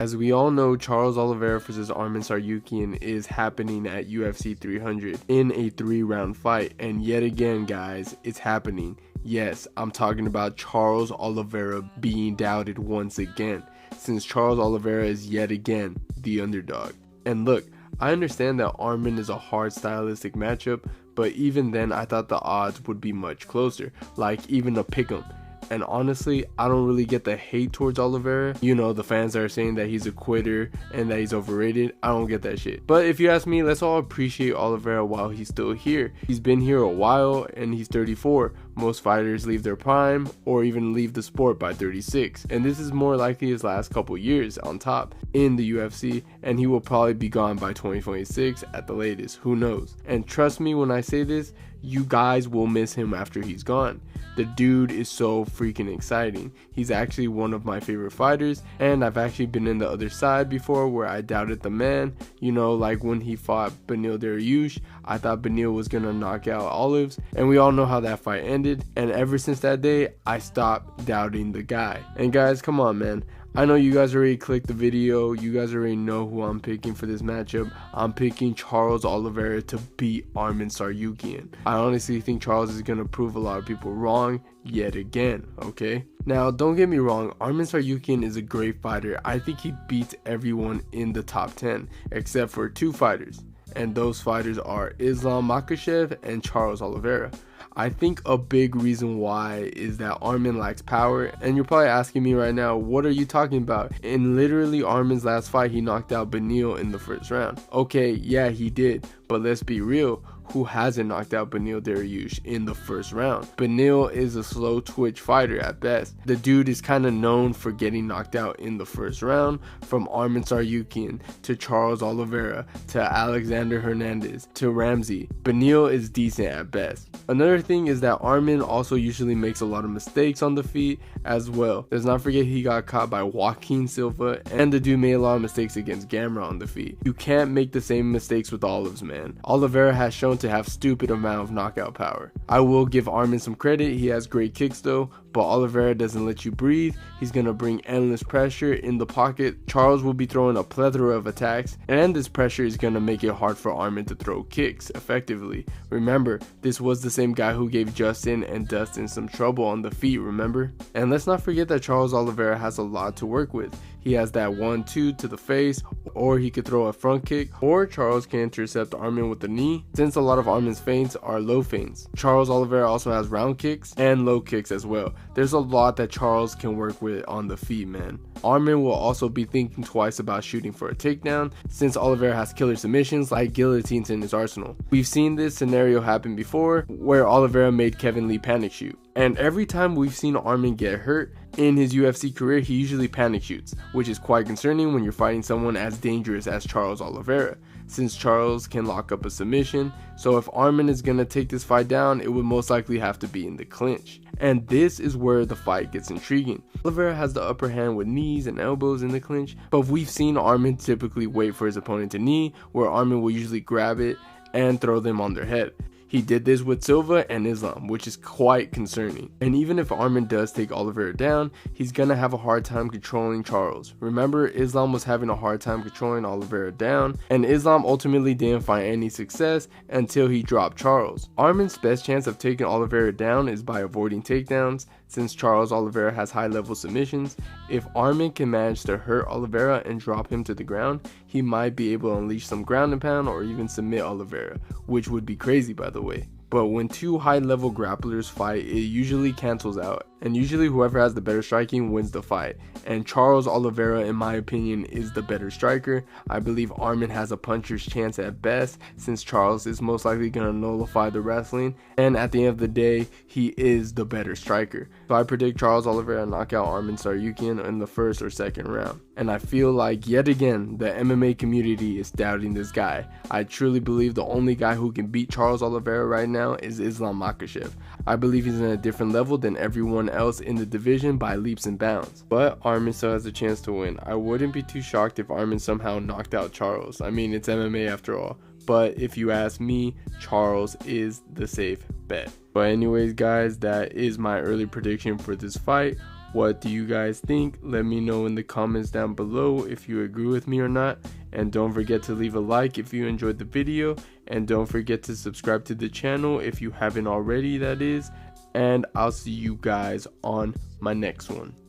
As we all know, Charles Oliveira versus Arman Tsarukyan is happening at UFC 300 in a 3-round fight. And yet again, guys, it's happening. Yes, I'm talking about Charles Oliveira being doubted once again, since Charles Oliveira is yet again the underdog. And look, I understand that Arman is a hard stylistic matchup, but even then I thought the odds would be much closer, like even a pick'em. And honestly, I don't really get the hate towards Oliveira. You know, the fans that are saying that he's a quitter and that he's overrated. I don't get that shit. But if you ask me, let's all appreciate Oliveira while he's still here. He's been here a while and he's 34. Most fighters leave their prime or even leave the sport by 36. And this is more likely his last couple years on top in the UFC. And he will probably be gone by 2026 at the latest. Who knows? And trust me when I say this, you guys will miss him after he's gone. The dude is so freaking exciting. He's actually one of my favorite fighters, and I've actually been in the other side before where I doubted the man. You know, like when he fought Beneil Dariush, I thought Beneil was gonna knock out Olives, and we all know how that fight ended. And ever since that day, I stopped doubting the guy. And guys, come on, man. I know you guys already clicked the video. You guys already know who I'm picking for this matchup. I'm picking Charles Oliveira to beat Arman Tsarukyan. I honestly think Charles is going to prove a lot of people wrong yet again, okay? Now, don't get me wrong, Arman Tsarukyan is a great fighter. I think he beats everyone in the top 10, except for 2 fighters. And those fighters are Islam Makhachev and Charles Oliveira. I think a big reason why is that Arman lacks power, and you're probably asking me right now, what are you talking about? In literally Arman's last fight, he knocked out Beneil in the first round. Okay, yeah, he did, but let's be real. Who hasn't knocked out Beneil Dariush in the first round? Beneil is a slow twitch fighter at best. The dude is kind of known for getting knocked out in the first round, from Arman Tsarukyan to Charles Oliveira to Alexander Hernandez to Ramsey. Beneil is decent at best. Another thing is that Arman also usually makes a lot of mistakes on the feet as well. Let's not forget he got caught by Joaquin Silva, and the dude made a lot of mistakes against Gamera on the feet. You can't make the same mistakes with Olives, man. Oliveira has shown to have stupid amount of knockout power. I will give Arman some credit, he has great kicks though, but Oliveira doesn't let you breathe. He's gonna bring endless pressure in the pocket. Charles will be throwing a plethora of attacks, and this pressure is gonna make it hard for Arman to throw kicks effectively. Remember, this was the same guy who gave Justin and Dustin some trouble on the feet, remember? And let's not forget that Charles Oliveira has a lot to work with. He has that 1-2 to the face, or he could throw a front kick, or Charles can intercept Arman with the knee, since a lot of Arman's feints are low feints. Charles Oliveira also has round kicks and low kicks as well. There's a lot that Charles can work with on the feet, man. Arman will also be thinking twice about shooting for a takedown, since Oliveira has killer submissions like guillotines in his arsenal. We've seen this scenario happen before, where Oliveira made Kevin Lee panic shoot. And every time we've seen Arman get hurt in his UFC career, he usually panic shoots, which is quite concerning when you're fighting someone as dangerous as Charles Oliveira, since Charles can lock up a submission. So if Arman is gonna take this fight down, it would most likely have to be in the clinch. And this is where the fight gets intriguing. Oliveira has the upper hand with knees and elbows in the clinch, but we've seen Arman typically wait for his opponent to knee, where Arman will usually grab it and throw them on their head. He did this with Silva and Islam, which is quite concerning. And even if Arman does take Oliveira down, he's gonna have a hard time controlling Charles. Remember, Islam was having a hard time controlling Oliveira down, and Islam ultimately didn't find any success until he dropped Charles. Arman's best chance of taking Oliveira down is by avoiding takedowns, since Charles Oliveira has high level submissions. If Arman can manage to hurt Oliveira and drop him to the ground, he might be able to unleash some ground and pound or even submit Oliveira, which would be crazy by the way. But when two high level grapplers fight, it usually cancels out, and usually whoever has the better striking wins the fight. And Charles Oliveira, in my opinion, is the better striker. I believe Arman has a puncher's chance at best, since Charles is most likely going to nullify the wrestling, and at the end of the day, he is the better striker. So I predict Charles Oliveira knock out Arman Tsarukyan in the first or second round. And I feel like yet again the MMA community is doubting this guy. I truly believe the only guy who can beat Charles Oliveira right now is Islam Makhachev. I believe he's in a different level than everyone else in the division by leaps and bounds. But Arman still has a chance to win. I wouldn't be too shocked if Arman somehow knocked out Charles. I mean, it's MMA after all. But if you ask me, Charles is the safe bet. But anyways guys, that is my early prediction for this fight. What do you guys think? Let me know in the comments down below if you agree with me or not. And don't forget to leave a like if you enjoyed the video. And don't forget to subscribe to the channel if you haven't already, that is. And I'll see you guys on my next one.